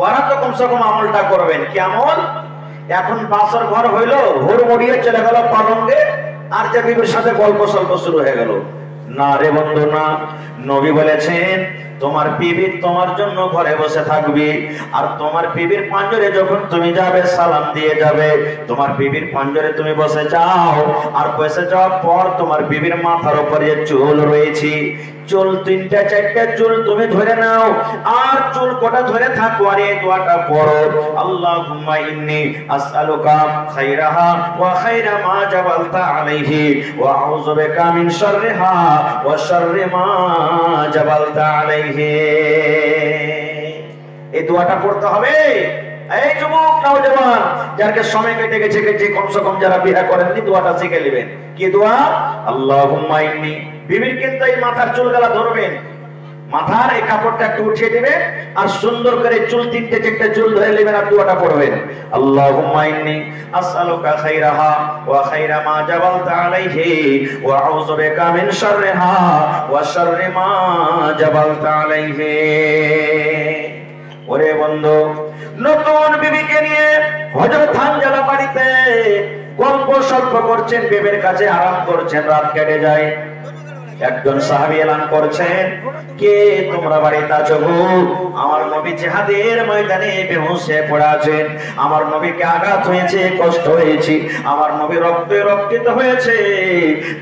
ওরা তো কমসে কম আমলটা করবেন। কি আমল? এখন বাসর ঘর হইলো, হুড়মুড়িয়ে চলে গেল পালঙ্গে, আর যে বিবির সাথে গল্প সল্প শুরু হয়ে গেল। না রে বন্ধু না, নবী বলেছেন তোমার বিবি তোমার জন্য ঘরে বসে থাকবে, আর তোমার বিবির পাঞ্জরে যখন তুমি যাবে সালাম দিয়ে যাবে। তোমার বিবির পাঞ্জরে তুমি বসে যাও, আর বসে যাওয়ার পর তোমার বিবির মাথার উপরে যে চুল রয়েছে, চুল 3টা 4টা চুল তুমি ধরে নাও, আর চুল কটা ধরে থাকো, আর এই দোয়াটা পড়ো, আল্লাহুম্মা ইন্নী আসআলুকা খায়রাহা ওয়া খায়রা মা জাবালতা আলাইহি ওয়া আউযু বিকা মিন শাররিহা ওয়া শাররি মা জাবালতা আলাইহি। এই দোয়াটা পড়তে হবে। এই যুবক নওজওয়ান, যারা সময় কেটে গেছে, কমসে কম যারা বিয়ে করেননি দোয়াটা শিখে নেবেন। কি দোয়া? আল্লাহুম্মা ইন্নী, বিবির কিন্তু এই মাথার চুলগুলা ধরবেন, মাথার এই কাপড়টা একটু উঠিয়ে দিবেন, আর সুন্দর করে চুল 3টে 4টে চুল ধরে নেবেন, আর দোয়াটা পড়বেন, আল্লাহুম্মা ইন্নী আসআলুকা খায়রাহা ওয়া খায়রা মা জাবালতা আলাইহি ওয়া আউযু বিকা মিন শাররিহা ওয়া শাররি মা জাবালতা আলাইহি। ওরে বন্ধু, নতুন বিবিকে নিয়ে হযরত হানজালা বাড়িতে গল্প সল্প করছেন, বিবির কাছে আরাম করছেন, রাত কেটে যায়। একজন সাহাবী এলান করছেন, কে তোমরা বাড়িতে আছো গো? আমার নবী জিহাদের ময়দানে বেহুশ হয়ে পড়ে আছেন, আমার নবীকে আঘাত হয়েছে, কষ্ট হয়েছে, আমার নবী রক্তে রক্তিত হয়েছে,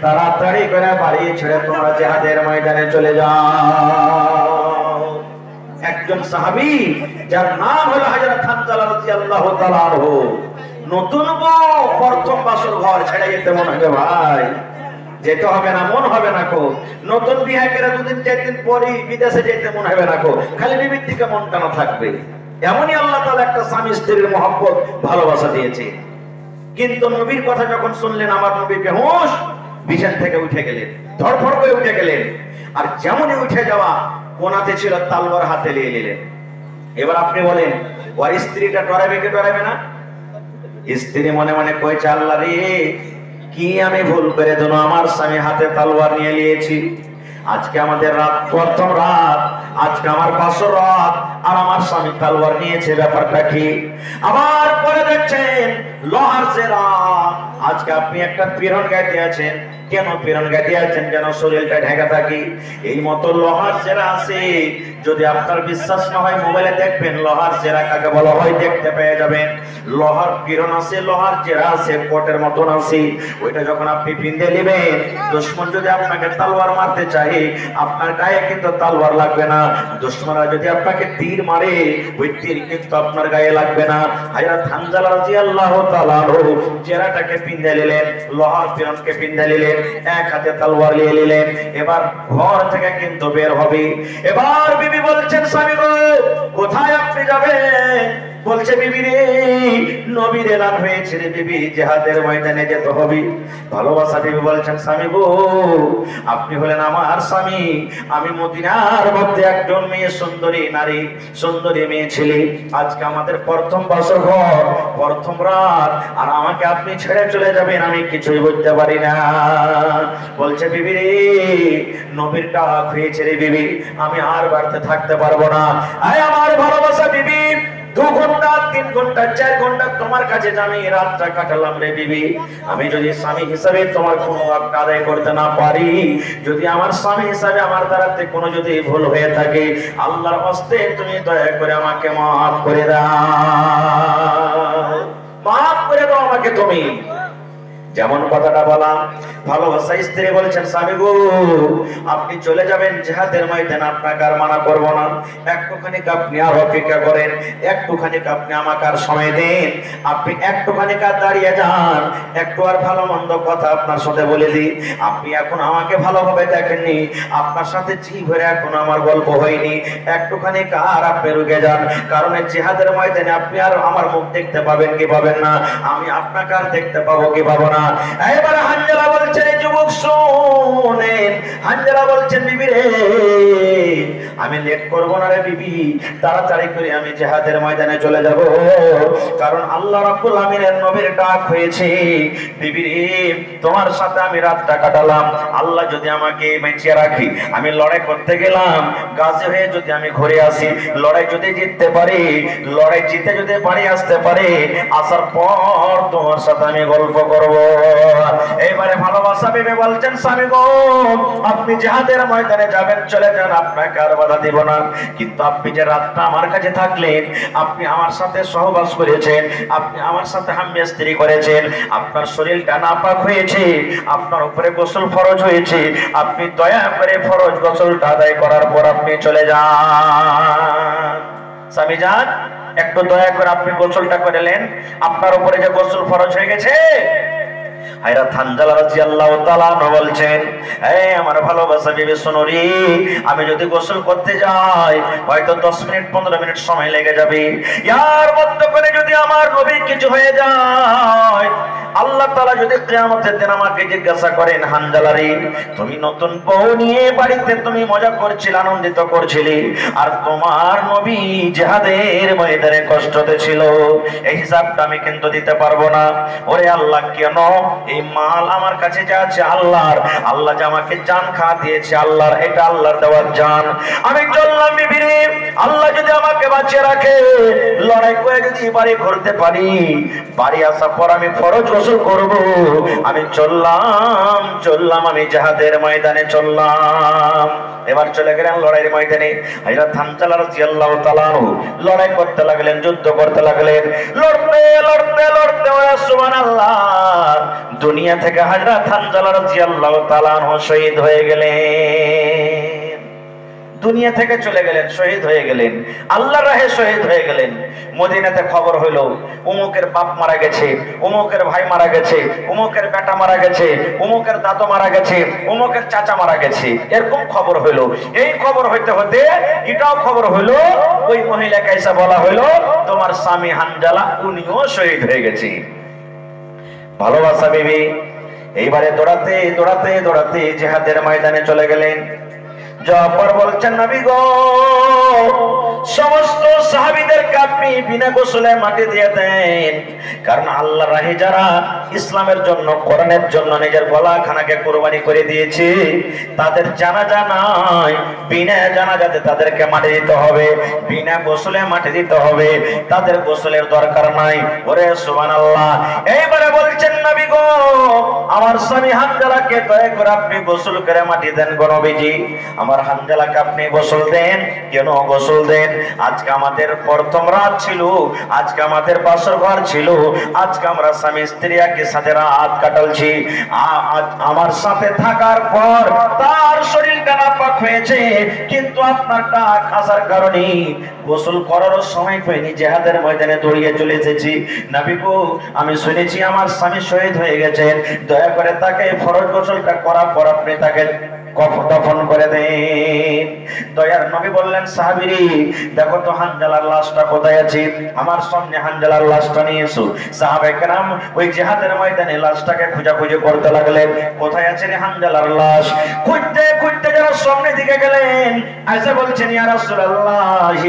তাড়াতাড়ি করে বাড়ি ছেড়ে তোমরা জিহাদের ময়দানে চলে যাও। একজন সাহাবী যার নাম হলো হযরত হানজালা রাদিয়াল্লাহু তাআলা আনহু, নতুন বউ, প্রথম বাসর ঘর ছেড়ে যেতে মন হবে ভাই, যেতে হবে না, মন হবে না কো। নতুন বিয়ে করে 2 দিন 4 দিন পরে বিদেশে যেতে মন হবে না কো, খালি বিবির দিকে মন টানা থাকবে। এমনই আল্লাহ তাআলা একটা স্বামী স্ত্রীর মহব্বত ভালোবাসা দিয়েছে। কিন্তু নবীর কথা যখন শুনলেন, আমার নবী বেহুশ, বিছানা থেকে উঠে গেলেন, ধড়ফড় করে উঠে গেলেন, আর যেমনই উঠে যাওয়া কোনাতে ছিল তলোয়ার হাতে নিয়ে নিলেন। এবার আপনি বলেন, ওর স্ত্রীটা ডরাবে কি ডরাবে না? স্ত্রী মনে মনে কইছে, আল্লাহ রে, কি আমি ভুল করে দিলাম, আমার স্বামী হাতে তলোয়ার নিয়ে নিয়েছি, আজকে আমাদের রাত, প্রথম রাত, আজকে আমার বাসর রাত, আর আমার স্বামী তলোয়ার নিয়েছে, ব্যাপারটা কি? আবার পরে দেখছেন লোহার জেরা, আজকে আপনি একটা পীড়ন গাইতে আছেন, কেন পীড়ন গাইতে আছেন? যেন শরীরটা ঢাকা থাকে, এই মতো লোহার জেরা আছে। যদি আপনার বিশ্বাস না হয় মোবাইলে দেখবেন লোহার জেরা কাকে বলা হয়, দেখতে পেয়ে যাবেন। লোহার পীড়ন আছে, লোহার জেরা আছে, কোটের মতন আছে, ওইটা যখন আপনি পিন্দে নেবেন, দুশমন যদি আপনাকে তলোয়ার মারতে চায়, আপনার গায়ে কিন্তু তলোয়ার লাগবে না, দুশমনরা যদি আপনাকে তীর মারে, ওই তীর কিন্তু আপনার গায়ে লাগবে না। হযরত হানজালা রাদিয়াল্লাহু তাআলা জেরাটাকে পিন্দে নিলেন, লোহার পীড়নকে পিন্দে নিলেন, এক হাতে তলোয়ার নিয়ে নিলেন, এবার ঘর থেকে কিন্তু বের হবে। এবার বিবি বলছেন, স্বামী গো, কোথায় আপনি যাবেন? বলছে, বিবি রে, নবীর এলান হয়েছে রে বিবি, জিহাদের ময়দানে যেতে হবে। ভালোবাসা বিবি বলছেন, স্বামী গো, আপনি হলেন আমার স্বামী, আমি মদিনার মধ্যে একজন মেয়ে, সুন্দরী নারী, সুন্দরী মেয়ে ছেলে, আজকে আমাদের প্রথম বাসর ঘর, প্রথম রাত, আর আমাকে আপনি ছেড়ে চলে যাবেন, আমি কিছুই বুঝতে পারি না। বলছে, বিবি রে, নবীর ডাক হয়েছে রে বিবি, আমি আর বাড়িতে থাকতে পারবো না। আয় আমার ভালোবাসা বিবি, 2 ঘন্টা 3 ঘন্টা 4 ঘন্টা তোমার কাছে আমি রাতটা কাটালাম রে বিবি, আমি যদি স্বামী হিসাবে তোমার কোনো হক আদায় করতে না পারি, যদি আমার স্বামী হিসাবে আমার দ্বারাতে কোনো যদি ভুল হয়ে থাকে, আল্লাহর হস্তে তুমি দয়া করে আমাকে মাফ করে দাও, মাফ করে দাও আমাকে তুমি। যেমন কথাটা বলা, ভালোবাসা স্ত্রী বলছেন, স্বামী গো, আপনি চলে যাবেন জিহাদের ময়দানে, আপনাকে আর মানা করবো না, একটুখানি আপনি আর অপেক্ষা করেন, একটুখানি আপনি আমাকে আর সময় দেন, আপনি একটুখানি দাঁড়িয়ে যান, একটু আর ভালো মন্দ কথা আপনার সাথে বলে দিই। আপনি এখন আমাকে ভালোভাবে দেখেননি, আপনার সাথে জি ভরে এখন আমার গল্প হয়নি, একটুখানি আর আপনি রুকে যান, কারণ জিহাদের ময়দানে আপনি আর আমার মুখ দেখতে পাবেন কি পাবেন না, আমি আপনাকে আর দেখতে পাবো কি পাবো না। না। এবার হানজালা বলছেন, এই যুবক শুনেন। হানজালা বলছেন, বিবি রে আমি লেট করবো না রে বিবি, তাড়াতাড়ি করে আমি জিহাদের ময়দানে চলে যাব, কারণ আল্লাহ রাব্বুল আমিনের নবীর ডাক হয়েছে। বিবি রে তোমার সাথে আমি রাতটা কাটালাম, আল্লাহ যদি আমাকে বাঁচিয়ে রাখি, আমি লড়াই করতে গেলাম, গাজী হয়ে যদি আমি ঘুরে আসি, লড়াই যদি জিততে পারি, লড়াই জিতে যদি বাড়ি আসতে পারি, আসার পর তোমার সাথে আমি গল্প করব। এইবারে ভালোবাসা ভেবে বলছেন, স্বামী গো আপনি জিহাদের ময়দানে যাবেন, চলে যান, আপনাকে আর বাধা দিব না, কিন্তু আপনি যে রাতটা আমার কাছে থাকলেন, আপনি আমার সাথে সহবাস করেছেন, আপনি আমার সাথে হামবিস্তারি করেছেন, আপনার শরীরটা নাপাক হয়েছে, আপনার উপরে গোসল ফরজ হয়েছে, আপনি দয়া করে ফরজ গোসলটা আদায় করার পর আপনি চলে যান। স্বামী যান, একটু দয়া করে আপনি গোসলটা করলেন, আপনার উপরে যে গোসল ফরজ হয়ে গেছে। হায়রা হানজালা রাদিয়াল্লাহু তাআলা বলছেন, এই আমার ভালোবাসা বিবি শোনো রে, আমি যদি গোসল করতে যাই হয়তো 10 মিনিট 15 মিনিট সময় লেগে যাবে, ইয়ার মধ্যে করে যদি আমার নবী কিছু হয়ে যায়, আল্লাহ তাআলা যদি কিয়ামতের দিন আমাকে জিজ্ঞাসা করেন, হানজালা রে তুমি নতুন বউ নিয়ে বাড়িতে তুমি মজা করছিলে, আনন্দিত করছিলে, আর তোমার নবী জিহাদের ময়দানে কষ্টতে ছিল, এই হিসাবটা আমি কিন্তু দিতে পারবো না। ওরে আল্লাহ, কেন এই মাল আমার কাছে যা আছে আল্লাহর, আল্লাহ যে আমাকে জান খা দিয়েছে আল্লাহর, এটা আল্লাহর দেওয়ার জান, আমি চললাম বিবিরে, আল্লাহ যদি আমাকে বাঁচিয়ে রাখে, লড়াই করে যদি বাড়ি ঘুরতে পারি, বাড়ি আসার পর আমি ফরজ গোসল করব, আমি চললাম আমি জিহাদের ময়দানে চললাম। এবার চলে গেলেন লড়াইয়ের ময়দানে। হযরত হানজালা রাদিয়াল্লাহু তাআলা লড়াই করতে লাগলেন, যুদ্ধ করতে লাগলেন, লড়তে লড়তে লড়তে সুবহানাল্লাহ, দুনিয়া থেকে হযরত হানজালা রাদিয়াল্লাহু তাআলা শহীদ হয়ে গেলেন, দুনিয়া থেকে চলে গেলেন, শহীদ হয়ে গেলেন, আল্লাহর রাহে শহীদ হয়ে গেলেন। মদিনাতে খবর হলো অমুকের বাপ মারা গেছে, অমুকের ভাই মারা গেছে, অমুকের বেটা মারা গেছে, অমুকের দাদু মারা গেছে, অমুকের চাচা মারা গেছে, এরকম খবর হলো। এই খবর হইতে হতে এটাও খবর হলো, ওই মহিলাকে এসে বলা হলো তোমার স্বামী হানজালা উনিও শহীদ হয়ে গেছে। ভালোবাসা বিবি এইবারে দৌড়াতে দৌড়াতে দৌড়াতে জিহাদের ময়দানে চলে গেলেন। যাওয়ার বলছেন, নবী গো সমস্ত সাহাবীদেরকে আপনি বিনা গোসলে মাটি দিয়ে দেন, কারণ আল্লাহর রাহে যারা ইসলামের জন্য, কোরআনের জন্য নিজের গলাখানাকে কুরবানি করে দিয়েছে, তাদের জানাজা নাই, বিনা জানাজাতে তাদেরকে মাটি দিতে হবে, বিনা গোসলে মাটি দিতে হবে, তাদের গোসলের দরকার নাই। ওরে সুবহানাল্লাহ। এইবারে বলছেন, নবী গো আমার স্বামী হানজালাকে দয়া করে আপনি গোসল করে মাটি দেন গো নবীজি, আমার হানজালাকে আপনি গোসল দেন। কেন গোসল দেন? আজকে আমাদের প্রথম রাত ছিল, আজকে আমাদের বাসর ঘর ছিল, আজকে আমরা স্বামী স্ত্রী একই সাথে রাত কাটালছি, আমার সাথে থাকার পর তার শরীরটা নাপাক হয়েছে, কিন্তু আপনার ডাক আসার কারণে গোসল করারও সময় পাইনি, জিহাদের ময়দানে দৌড়িয়ে চলে এসেছি। নবী গো আমি শুনেছি আমার স্বামী শহীদ হয়ে গেছেন, দয়া করে তাকে ফরজ গোসলটা করার পর আপনি তাকে দফন করে দেন। দয়ার নবী বললেন, সাহাবীরি দেখো তো হানজালার লাশটা কোথায় আছে, আমার সামনে হানজালার লাশটা নিয়ে এসো। সাহাবায়ে কেরাম ওই জিহাদের ময়দানে লাশটাকে খোঁজাখুঁজি করতে লাগলেন, কোথায় আছে রে হানজালার লাশ? খুঁজতে খুঁজতে যারা সামনে দিকে গেলেন, আয়েশা বলছেন, ইয়া রাসূলুল্লাহ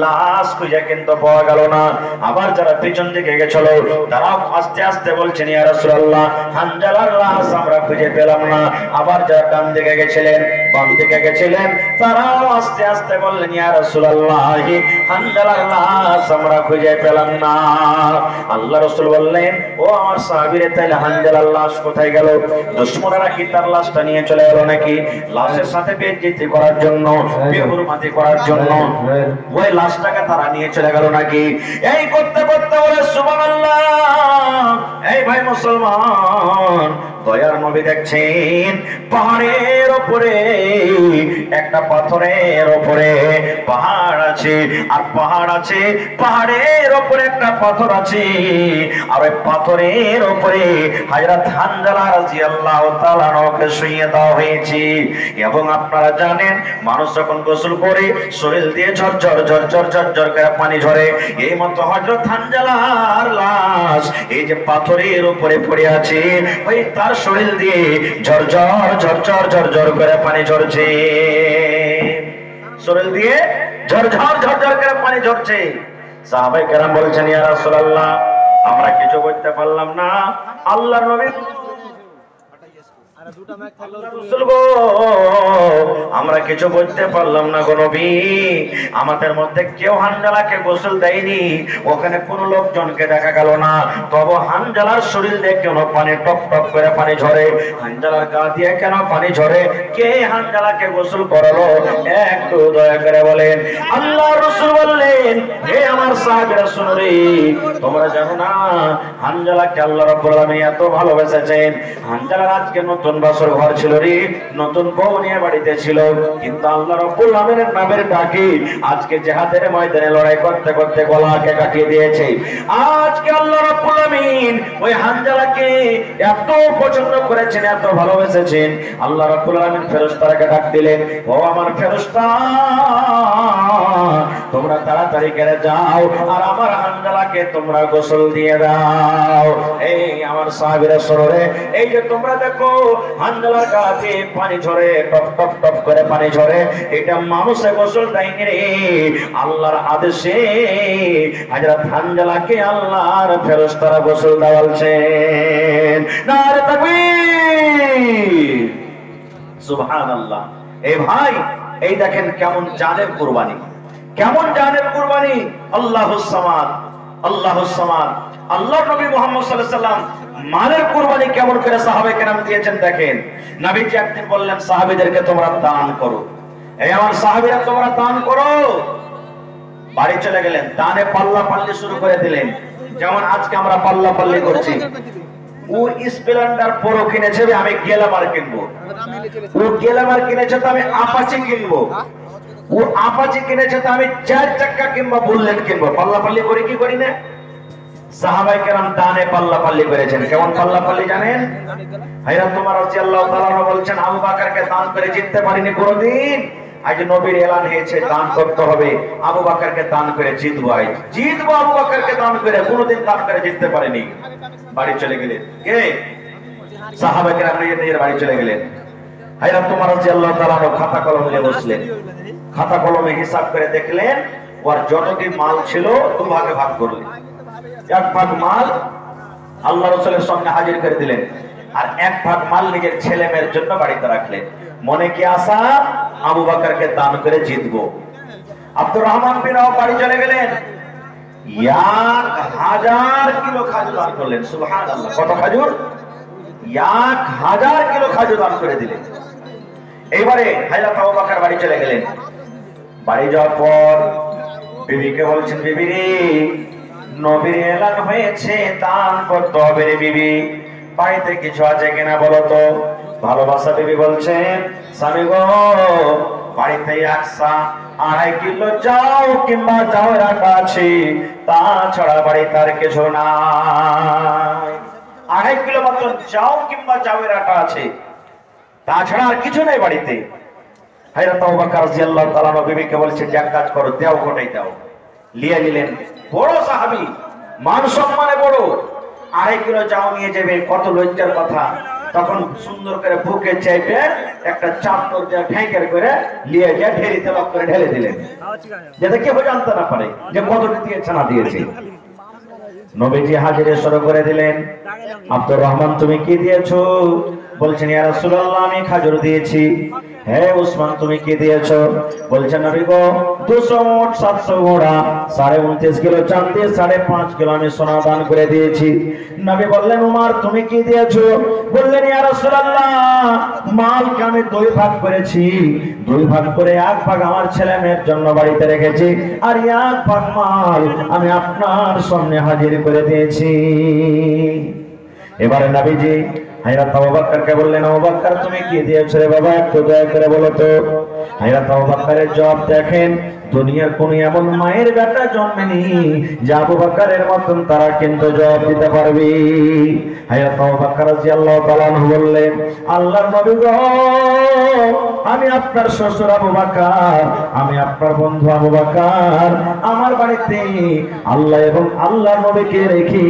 লাশ খুঁজে কিন্তু পাওয়া গেল না। আবার যারা পিছন দিকে গেছিল তারাও আস্তে আস্তে বলছেন, ইয়া রাসূলুল্লাহ হানজালার লাশ আমরা খুঁজে পেলাম না। আবার যারা ডান দিকে গেছিলেন, বাম দিকে গেছিলেন, তারাও আস্তে আস্তে বললেন, ইয়া রাসূলুল্লাহ হানজালার লাশ আমরা খুঁজে পেলাম না। আল্লাহ রাসূল বললেন, ও আমার সাহাবীরা, তাইলে হানজালার লাশ কোথায় গেল? দুশমনরা কি তার লাশটা নিয়ে চলে গেল নাকি? লাশের সাথে বেইজ্জতি করার জন্য, বেহুরমাতি করার জন্য ওই লাশটাকে তারা নিয়ে চলে গেল নাকি? এই করতে করতে বলে সুবহানাল্লাহ। এই ভাই মুসলমান, দয়ার নবী দেখছেন পাহাড়ের উপরে একটা পাথরের উপরে পাহাড় আছে, আর পাহাড় আছে, পাহাড়ের উপরে একটা পাথর আছে, আর ওই পাথরের উপরে হযরত হানজালা রাদিয়াল্লাহু তাআলা আনহুকে শুইয়ে দেওয়া হয়েছে। এবং আপনারা জানেন মানুষ যখন গোসল করে শরীর দিয়ে ঝরঝর ঝরঝর ঝরঝর করে পানি ঝরে, এই মতো হযরত হানজালার লাশ এই যে পাথরের উপরে পড়ে আছে, ওই তার শরীর দিয়ে ঝরঝর ঝরঝর ঝরঝর করে পানি ঝরছে, শরীর দিয়ে ঝরঝর ঝরঝর করে পানি ঝরছে। সাহাবায়ে কেরাম বলছেন, ইয়া রাসূলুল্লাহ, আমরা কিছু করতে পারলাম না, আল্লাহর নবী আমরা কিছু বলতে পারলাম না গো নবী, আমাদের মধ্যে কেউ হানজালাকে গোসল দেয়নি, ওখানে কোন লোকজনকে দেখা গেল না, তবে হানজালার শরীর দিয়ে কেন পানি টপ টপ করে পানি ঝরে, হানজালার গা দিয়ে কেন পানি ঝরে, কে হানজালাকে গোসল করালো, একটু দয়া করে বলেন। আল্লাহর রাসূল বললেন, হে আমার সাহাবীরা শুনো রে, তোমরা জানো না হানজালাকে আল্লাহ রাব্বুল আলামিন এত ভালোবেসেছেন। হানজালার আজকে নতুন বছর ঘর ছিল রে, নতুন বউ নিয়ে বাড়িতে ছিল, কিন্তু আল্লাহ রাব্বুল আলামিনের নামের ডাকে আজকে জিহাদের ময়দানে লড়াই করতে করতে গলাকে কাটিয়ে দিয়েছে। আজকে আল্লাহ রাব্বুল আলামিন ওই হানজালাকে এত পছন্দ করেছেন, এত ভালোবেসেছেন, আল্লাহ রাব্বুল আলামিন ফেরেশতাকে ডাক দিলেন, ও আমার ফেরেশতা, তোমরা তাড়াতাড়ি করে যাও আর আমার হানজালাকে তোমরা গোসল দিয়ে দাও। এই আমার সাহাবীরা সররে, এই যে তোমরা দেখো হানজালার গায়ে পানি ঝরে, টপ টপ টপ করে পানি ঝরে, এটা মানুষে গোসল দেয়নি রে, আল্লাহর আদেশে হযরত হানজালাকে আল্লাহর ফেরেশতারা গোসল দেওয়ালছেন। নারে তাকবীর, সুবহানাল্লাহ। এই ভাই, এই দেখেন কেমন জানের কুরবানি, কেমন জানের কুরবানি। আল্লাহুস সামাদ, আল্লাহুস সামাদ। আল্লাহর নবী মুহাম্মদ সাল্লাল্লাহু আলাইহি সাল্লাম মালের কুরবানি কেমন করে সাহাবায়ে কেরাম দিয়েছেন দেখেন। নবীজি একদিন বললেন সাহাবীদেরকে, তোমরা দান করো, এই আমার সাহাবীরা তোমরা দান করো। বাড়ি চলে গেলেন, দানে পাল্লা পাল্লি শুরু করে দিলেন, যেমন আজকে আমরা পাল্লা পাল্লি করছি। ও স্প্লেন্ডার প্রো কিনেছে, আমি গ্ল্যামার কিনবো, ও গ্ল্যামার কিনেছে তো আমি আপাচি কিনবো, ও আপাচি কিনেছে তো আমি 4 চাকা কিংবা বুলেট কিনবো। পাল্লা পাল্লি করে কি করি না? সাহাবায়ে কেরাম দানে পাল্লা পাল্লি করেছেন। কেমন পাল্লা পাল্লি জানেন? হযরত ওমর রাদিয়াল্লাহু তাআলা আনহু বলছেন, আবু বকরকে দান করে জিততে পারিনি কোনদিন, আজ নবীর এলান হয়েছে দান করতে হবে, আবু বকরকে দান করে জিতবো, আজ জিতবো আবু বকরকে দান করে, কোনদিন দান করে জিততে পারিনি। বাড়ি চলে গেলেন কে? সাহাবায়ে কেরাম নিজের বাড়ি চলে গেলেন। হযরত ওমর রাদিয়াল্লাহু তাআলা আনহু খাতা কলম নিয়ে বসলেন, খাতা কলমে হিসাব করে দেখলেন ওর যতটি মাল ছিল দুভাগে ভাগ করলেন। এক ভাগ মাল আল্লাহ রাসূলের সামনে হাজির করে দিলেন, আর এক ভাগ মাল নিজের ছেলে মেয়ের জন্য বাড়িতে রাখলেন। মনে কি আশা? আবু বকরকে দান করে জিতবো। আব্দুর রহমান বিন আওফ বাড়ি চলে গেলেন, 1000 কিলো খাজুর দান করলেন। সুবহানাল্লাহ, কত খাজুর? 1000 কিলো খাজুর দান করে দিলেন। এবারে হযরত আবু বকর বাড়ি চলে গেলেন। বাড়ি যাওয়ার পর বিবিকে বলছেন, বিবি রে, নবীর এলান হয়েছে দান করতে হবে রে বিবি, বাড়িতে কিছু আছে কিনা বলো তো। ভালোবাসা বিবি বলছেন, স্বামী গো, বাড়িতে 1.5 কিলো চাও কিংবা চাউল আটা আছে, তাছাড়া বাড়িতে আর কিছু নাই। 2.5 কিলো মাত্র চাও কিংবা চাউলের আটা আছে, তাছাড়া আর কিছু নাই বাড়িতে। হযরত আবু বকর রাদিয়াল্লাহু তাআলা বিবিকে বলছেন, এক কাজ করো, দাও, কোটাই দাও। লিয়ে নিলেন, বড় সাহাবী, মান সম্মানে বড়, 2.5 কিলো চাও নিয়ে যাবে, কত লজ্জার কথা। তখন সুন্দর করে বুকে চেপে একটা চাদর দিয়ে ঠেকের করে নিয়ে গিয়ে ঢেরিতে লক করে ঢেলে দিলেন, যাতে কেউ জানতে না পারে যে কতটি দিয়েছে না দিয়েছে। নবীজি হাজিরে শুরু করে দিলেন, আব্দুর রহমান তুমি কি দিয়েছো? বলছেন, ইয়া রাসূলুল্লাহ আমি খাজুর দিয়েছি। হে উসমান তুমি কি দিয়েছো? বলছেন, নবী গো 200 মোট 700 ঘোড়া, 29.5 কিলো চাঁদি, 5.5 কিলো আমি সোনা দান করে দিয়েছি। নবী বললেন, উমর তুমি কি দিয়েছো? বললেন, ইয়া রাসূলুল্লাহ মালকে আমি 2 ভাগ করেছি, 2 ভাগ করে 1 ভাগ আমার ছেলে মেয়ের জন্য বাড়িতে রেখেছি, আর 1 ভাগ মাল আমি আপনার সামনে হাজির করে দিয়েছি। এবারে নবীজি হযরত আবু বকরকে বললেন, আবু বকর তুমি কি দিয়েছো রে বাবা, একটু দয়া করে বলো তো। হযরত আবু বকরের জবাব দেখেন, দুনিয়ার কোন এমন মায়ের বেটা জন্মেনি যে আবু বকরের মতন তারা কিন্তু জবাব দিতে পারবে। হযরত আবু বকর রাদিয়াল্লাহু তাআলা আনহু বললেন, আল্লাহর নবী গো, আমি আপনার শ্বশুর আবু বকর, আমি আপনার বন্ধু আবু বকর, আমার বাড়িতে আল্লাহ এবং আল্লাহর নবীকে রেখে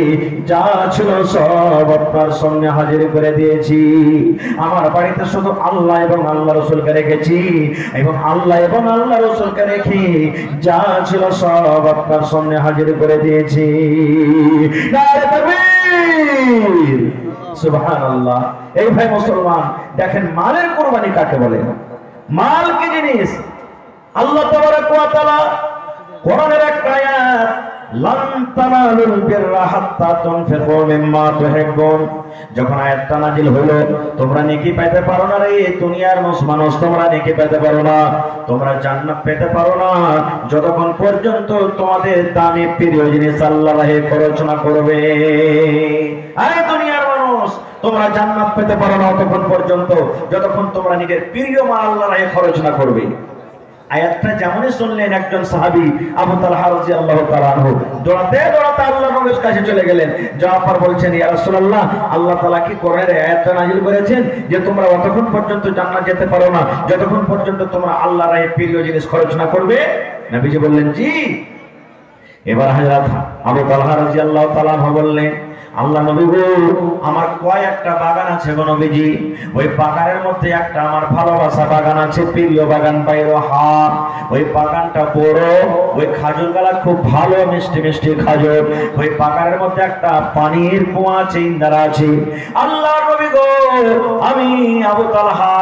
যা ছিল সব আপনার সামনে হাজির করে দিয়েছি। আমার বাড়িতে শুধু আল্লাহ এবং আল্লাহ রাসূলকে রেখেছি, এবং আল্লাহ এবং আল্লাহ রাসূলকে রেখে যা ছিল সব আপনার সামনে হাজির করে দিয়েছি। নারে তাকবীর, সুবহানাল্লাহ। এই ভাই মুসলমান, দেখেন মালের কুরবানি কাকে বলে। মাল কি জিনিস? আল্লাহ তাবারক ওয়া তাআলা কোরআনের একটা আয়াত, লান তানালুল বিররা হাত্তা তুনফিকু মিম্মা তুহিব্বুন, যখন আয়াতটা নাজিল হলো, তোমরা নেকি পেতে পারো না রে দুনিয়ার মানুষ, তোমরা নেকি পেতে পারো না, তোমরা জান্নাত পেতে পারো না যতক্ষণ পর্যন্ত তোমাদের দামি প্রিয় জিনিস আল্লাহর রাহে খরচ না করবে। আরে দুনিয়ার মানুষ, তোমরা জান্নাত পেতে পারো না ততক্ষণ পর্যন্ত যতক্ষণ তোমরা নিজের প্রিয় মাল আল্লাহর রাহে খরচ না করবে। আয়াতটা যেমনই শুনলেন, একজন সাহাবী আবু তালহা রাদিয়াল্লাহু তাআলা আনহু দৌড়াতে দৌড়াতে আল্লাহর নবীর কাছে চলে গেলেন। যাওয়ার পর বলছেন, ইয়া রাসূলুল্লাহ, আল্লাহ তাআলা কি কোরআনের আয়াতটা নাযিল করেছেন যে তোমরা ততক্ষণ পর্যন্ত জান্নাত যেতে পারো না যতক্ষণ পর্যন্ত তোমরা আল্লাহর রাহে প্রিয় জিনিস খরচ না করবে? নবীজি বললেন, জি। এবার হযরত আবু তালহা রাদিয়াল্লাহু তাআলা আনহু বললেন, আল্লাহ নবী গো, আমার কয়েকটা বাগান আছে গো নবীজি, ওই বাগানের মধ্যে একটা আমার ভালোবাসা বাগান আছে, প্রিয় বাগান বাইরহা। ওই বাগানটা বড়, ওই খাজুর গালা খুব ভালো মিষ্টি মিষ্টি খাজুর, ওই বাগানের মধ্যে একটা পানির কুয়া আছে, ইন্দারা আছে। আল্লাহ নবী গো, আমি আবু তালহা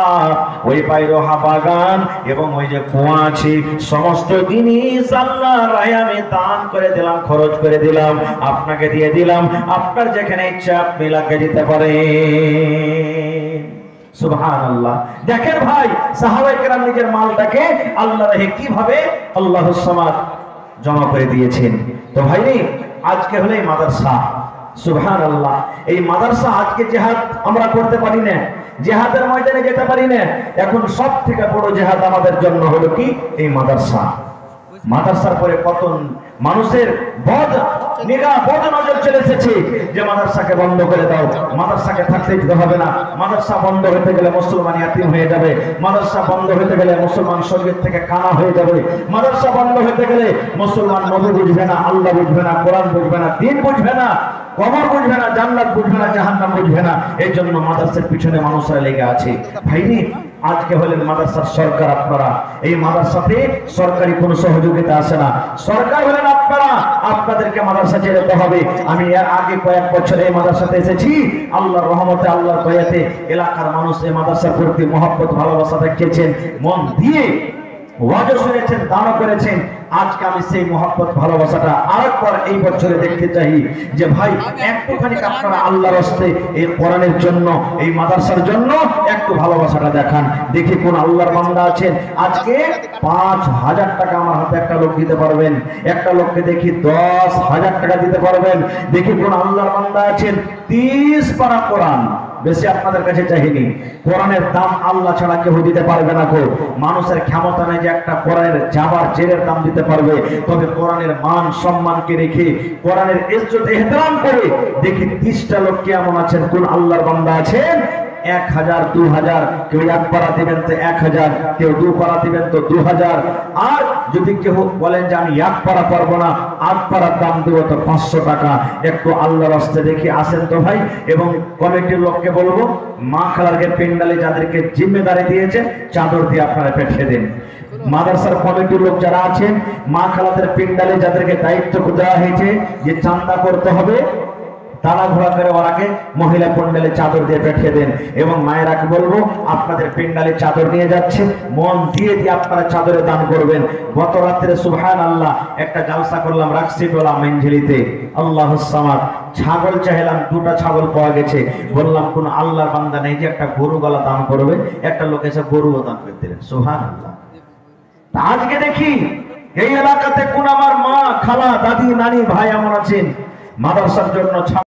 ওই বাইরহা বাগান এবং ওই যে কুয়া আছে, সমস্ত জিনিস আল্লাহর রাহে আমি দান করে দিলাম, খরচ করে দিলাম, আপনাকে দিয়ে দিলাম, আপনার যেখানে ইচ্ছা আপনি লাগিয়ে দিতে পারেন। সুবহানাল্লাহ। দেখেন ভাই, সাহাবায়ে কেরাম নিজের মালটাকে আল্লাহর রাহে কিভাবে আল্লাহুস সামাদ জমা করে দিয়েছেন। তো ভাইরে, আজকে হলো এই মাদ্রাসা, সুবহানাল্লাহ। এই মাদ্রাসা আজকে জিহাদ আমরা করতে পারি না, জিহাদের ময়দানে যেতে পারি না। এখন সব থেকে বড় জিহাদ আমাদের জন্য হলো কি? এই মাদ্রাসা। মাদ্রাসার পরে কত মানুষের বদ নিগাহ, বদ নজর চলে এসেছে যে মাদ্রাসাকে বন্ধ করে দাও, মাদ্রাসাকে থাকতে দিতে হবে না, মাদ্রাসা বন্ধ হতে গেলে মুসলমান ইয়াতীম হয়ে যাবে, মাদ্রাসা বন্ধ হতে গেলে মুসলমান শরীর থেকে কানা হয়ে যাবে, মাদ্রাসা বন্ধ হতে গেলে মুসলমান নবী বুঝবে না, আল্লাহ বুঝবে না, কোরআন বুঝবে না, দ্বীন বুঝবে না, কবর বুঝবে না, জান্নাত বুঝবে না, জাহান্নাম বুঝবে না। এই জন্য মাদ্রাসার পিছনে মানুষরা লেগে আছে। ভাইরে, আজকে হলেন মাদ্রাসার সরকার আপনারা, এই মাদ্রাসাতে সরকারি কোনো সহযোগিতা আসে না, সরকার হলেন আপনারা, আপনাদেরকে মাদ্রাসা যেতে হবে। আমি এর আগে কয়েক বছর এই মাদ্রাসাতে এসেছি, আল্লাহর রহমতে, আল্লাহর দয়াতে এলাকার মানুষ এই মাদ্রাসার প্রতি মহব্বত ভালোবাসা দেখিয়েছেন, মন দিয়ে ওয়াজও শুনেছেন, দানও করেছেন। আজকে আমি সেই মহব্বত ভালোবাসাটা আরেকবার এই বছরে দেখতে চাই যে ভাই একটুখানি আপনারা আল্লাহর রাস্তে এই কোরআনের জন্য, এই মাদ্রাসার জন্য একটু ভালোবাসাটা দেখান। দেখি কোন আল্লাহর বান্দা আছেন আজকে ৫,০০০ টাকা আমার হাতে একটা লোক দিতে পারবেন, একটা লোককে দেখি ১০,০০০ টাকা দিতে পারবেন। দেখি কোন আল্লাহর বান্দা আছেন ৩০ পারা কোরআন, বেশি আপনাদের কাছে চাইনি, কোরআনের দাম আল্লাহ ছাড়া কেউ দিতে পারবে না গো। মানুষের ক্ষমতা নেই যে একটা কোরআনের জাবার জেরের দাম দিতে পারবে, তবে কোরআনের মান সম্মানকে রেখে, কোরআনের ইজ্জত ইহতিরাম করে দেখি ৩০টা লোক কেমন আছেন, কোন আল্লাহর বান্দা আছেন ১,০০০, ২,০০০, কেউ ১ পারা দিবেন তো ১,০০০, কেউ ২ পারা দিবেন তো ২,০০০। আর যদি কেউ বলেন যে আমি ১ পারা পারবো না, ৮ পারার দাম দেবো তো ৫০০ টাকা, একটু আল্লাহর রাস্তায় দেখি আসেন তো ভাই। এবং কমিটির লোককে বলবো, মা খালারকে পেন্ডালে যাদেরকে জিম্মেদারি দিয়েছে চাদর দিয়ে আপনারা পেঠিয়ে দেন। মাদ্রাসার কমিটির লোক যারা আছেন, মা খালাদের পেন্ডালে যাদেরকে দায়িত্ব দেওয়া হয়েছে যে চাঁদা করতে হবে, তারা ঘোরা করে ওরাকে মহিলা পেন্ডালে চাদর দিয়ে পেঠিয়ে দেন। এবং মায়েরাকে বলবো, আপনাদের পেন্ডালে চাদর নিয়ে যাচ্ছে, মন দিয়ে দিয়ে আপনারা চাদরে দান করবেন। গত রাত্রে সুবহানাল্লাহ একটা জালসা করলাম রাকসিটোলা মেনঝিলিতে, আল্লাহুস সামাদ। ছাগল চাইলাম, 2টা ছাগল পাওয়া গেছে। বললাম কোন আল্লাহর বান্দা নেই যে একটা গরু গলা দান করবে? একটা লোক এসে গরুও দান করে দিলেন, সুবহানাল্লাহ। আজকে দেখি এই এলাকাতে কোন আমার মা, খালা, দাদি, নানি, ভাই এমন আছেন মাদ্রাসার জন্য